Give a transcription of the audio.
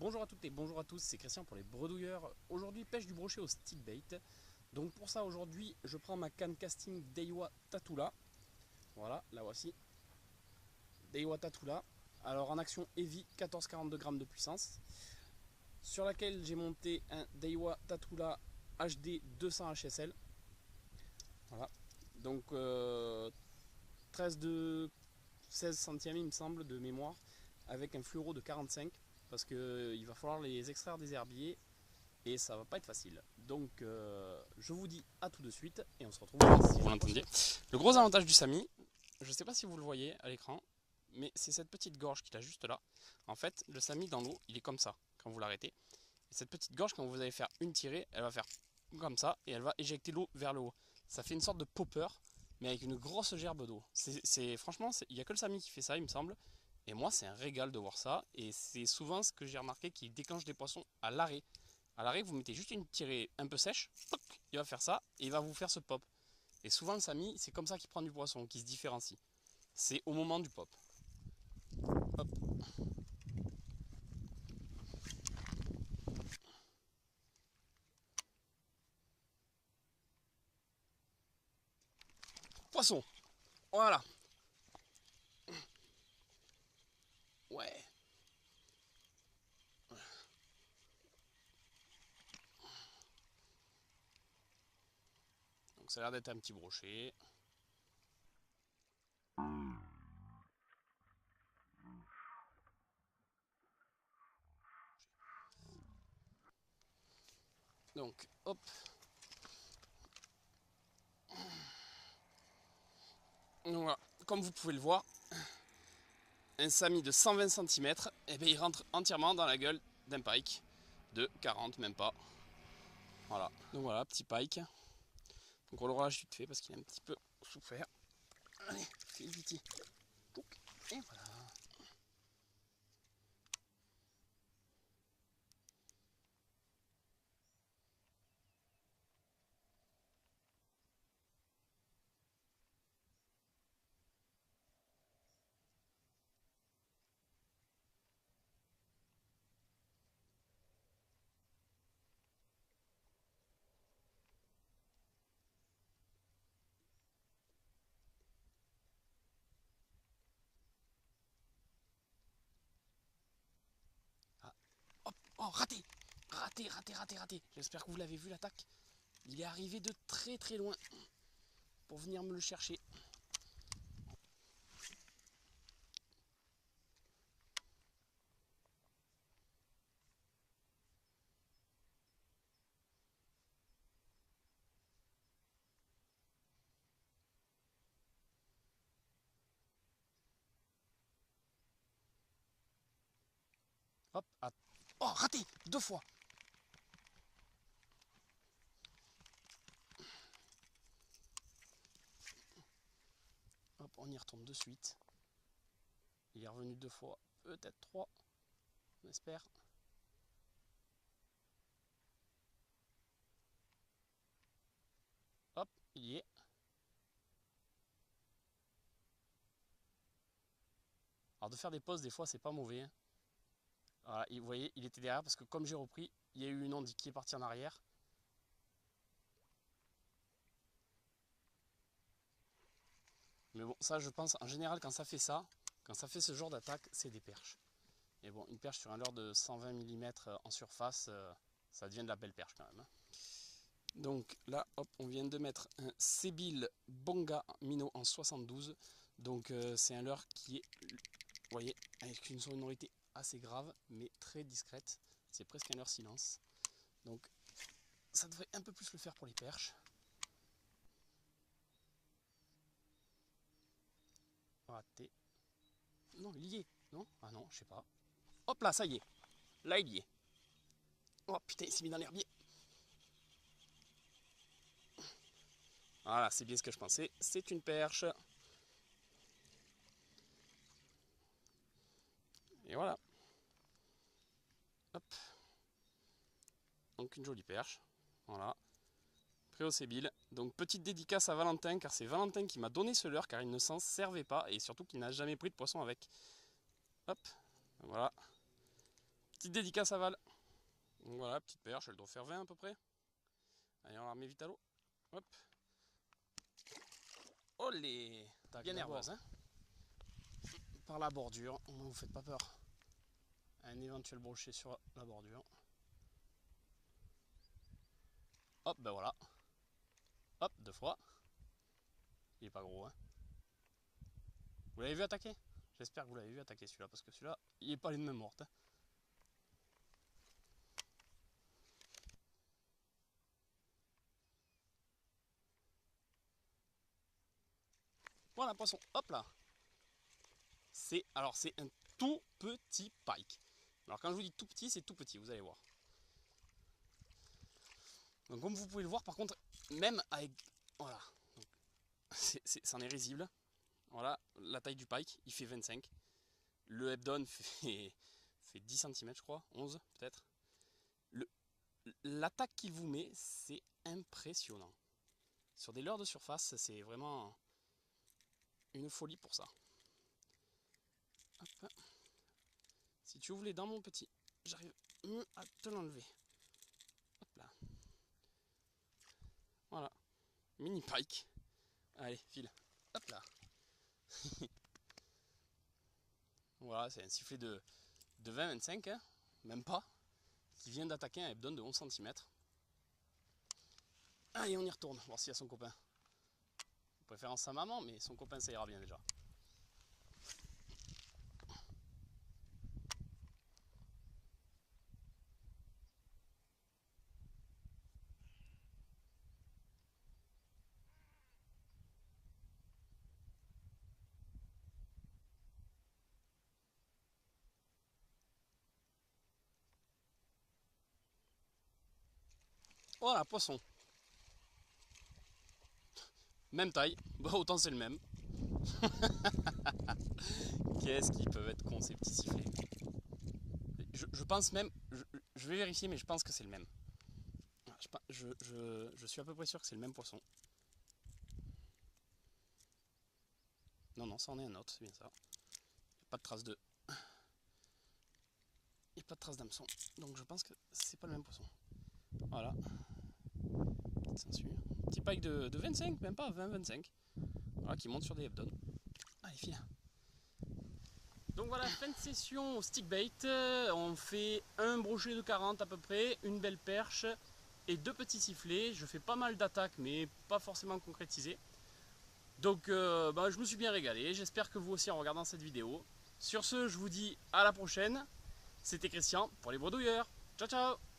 Bonjour à toutes et bonjour à tous, c'est Christian pour les bredouilleurs. Aujourd'hui, pêche du brochet au steelbait. Donc pour ça, aujourd'hui, je prends ma canne casting Daiwa Tatula. Voilà, la voici. Daiwa Tatula. Alors en action heavy, 14-42 grammes de puissance. Sur laquelle j'ai monté un Daiwa Tatula HD 200 HSL. Voilà. Donc 13 de 16 centièmes il me semble de mémoire. Avec un fluoro de 45. Parce qu'il va falloir les extraire des herbiers et ça va pas être facile. Donc je vous dis à tout de suite et on se retrouve ici. Vous l'entendiez. Le gros avantage du Sami, je ne sais pas si vous le voyez à l'écran, mais c'est cette petite gorge qu'il a juste là. En fait, le Sami dans l'eau, il est comme ça quand vous l'arrêtez. Et cette petite gorge, quand vous allez faire une tirée, elle va faire comme ça et elle va éjecter l'eau vers le haut. Ça fait une sorte de popper, mais avec une grosse gerbe d'eau. Franchement, il n'y a que le Sami qui fait ça, il me semble. Et moi, c'est un régal de voir ça. Et c'est souvent ce que j'ai remarqué qui déclenche des poissons à l'arrêt. À l'arrêt, vous mettez juste une tirée un peu sèche, il va faire ça et il va vous faire ce pop. Et souvent, le Sami, c'est comme ça qu'il prend du poisson, qu'il se différencie. C'est au moment du pop. Hop. Poisson. Voilà. Ouais. Donc ça a l'air d'être un petit brochet. Donc, hop. Donc voilà, comme vous pouvez le voir, un Sami de 120 cm, et bien il rentre entièrement dans la gueule d'un pike de 40, même pas. Voilà, donc voilà, petit pike. Donc on le relâche vite fait parce qu'il est un petit peu souffert. Allez, file vite. Et voilà. Ah. Hop, oh, raté. Raté. J'espère que vous l'avez vu l'attaque. Il est arrivé de très très loin pour venir me le chercher. Hop, ah. Oh, raté. 2 fois. Hop, on y retourne de suite. Il est revenu 2 fois, peut-être 3, on espère. Hop, il y est. Alors de faire des pauses, des fois, c'est pas mauvais. Hein. Voilà, vous voyez, il était derrière parce que comme j'ai repris, il y a eu une onde qui est partie en arrière. Mais bon, ça, je pense, en général, quand ça fait ça, quand ça fait ce genre d'attaque, c'est des perches. Et bon, une perche sur un leurre de 120 mm en surface, ça devient de la belle perche quand même. Hein. Donc là, hop, on vient de mettre un Sébile Bonga Minnow en 72. Donc c'est un leurre qui est, vous voyez, avec une sonorité assez grave, mais très discrète. C'est presque un leurre silence. Donc ça devrait un peu plus le faire pour les perches. Raté. Non, il y est. Non? Ah non, je sais pas. Hop là, ça y est. Là, il y est. Oh putain, il s'est mis dans l'herbier. Voilà, c'est bien ce que je pensais. C'est une perche. Et voilà. Hop. Donc une jolie perche. Voilà. Prêt au sébile. Donc petite dédicace à Valentin, car c'est Valentin qui m'a donné ce leurre, car il ne s'en servait pas, et surtout qu'il n'a jamais pris de poisson avec. Hop. Voilà. Petite dédicace à Val. Donc voilà, petite perche, elle doit faire 20 à peu près. Allez, on la remet vite à l'eau. Hop. Olé. Bien nerveuse, hein. Par la bordure, au moins vous faites pas peur. Un éventuel brochet sur la bordure. Hop, ben voilà. Hop, 2 fois. Il est pas gros, hein. Vous l'avez vu attaquer? J'espère que vous l'avez vu attaquer celui-là, parce que celui-là, il est pas les mêmes mortes. Hein. Voilà, poisson. Hop là. C'est un tout petit pike. Alors quand je vous dis tout petit, c'est tout petit, vous allez voir. Donc comme vous pouvez le voir, par contre, même avec... Voilà. C'en est risible. Voilà, la taille du pike, il fait 25. Le Hebdon fait 10 cm, je crois, 11 peut-être. L'attaque qu'il vous met, c'est impressionnant. Sur des leurres de surface, c'est vraiment une folie pour ça. Hop. Si tu ouvres les dents, mon petit, j'arrive à te l'enlever. Hop là. Voilà. Mini pike. Allez, file. Hop là. Voilà, c'est un sifflet de 20-25, hein, même pas, qui vient d'attaquer un Hebdon de 11 cm. Allez, on y retourne, voir s'il y a son copain. De préférence sa maman, mais son copain ça ira bien déjà. Voilà, poisson. Même taille, bah, autant c'est le même. Qu'est-ce qu'ils peuvent être cons ces petits sifflets. Je pense même, je vais vérifier, mais je pense que c'est le même. Je suis à peu près sûr que c'est le même poisson. Non, non, ça en est un autre, c'est bien ça. Il n'y a pas de trace de... Il n'y a pas de trace d'hameçon. Donc je pense que c'est pas le même poisson. Voilà. Petit pike de 25, même pas 20-25. Voilà, qui monte sur des Hebdon. Allez, file. Donc voilà, fin de session au stick bait. On fait un brochet de 40 à peu près, une belle perche et 2 petits sifflets. Je fais pas mal d'attaques, mais pas forcément concrétisées. Donc je me suis bien régalé. J'espère que vous aussi en regardant cette vidéo. Sur ce, je vous dis à la prochaine. C'était Christian pour les bredouilleurs. Ciao, ciao!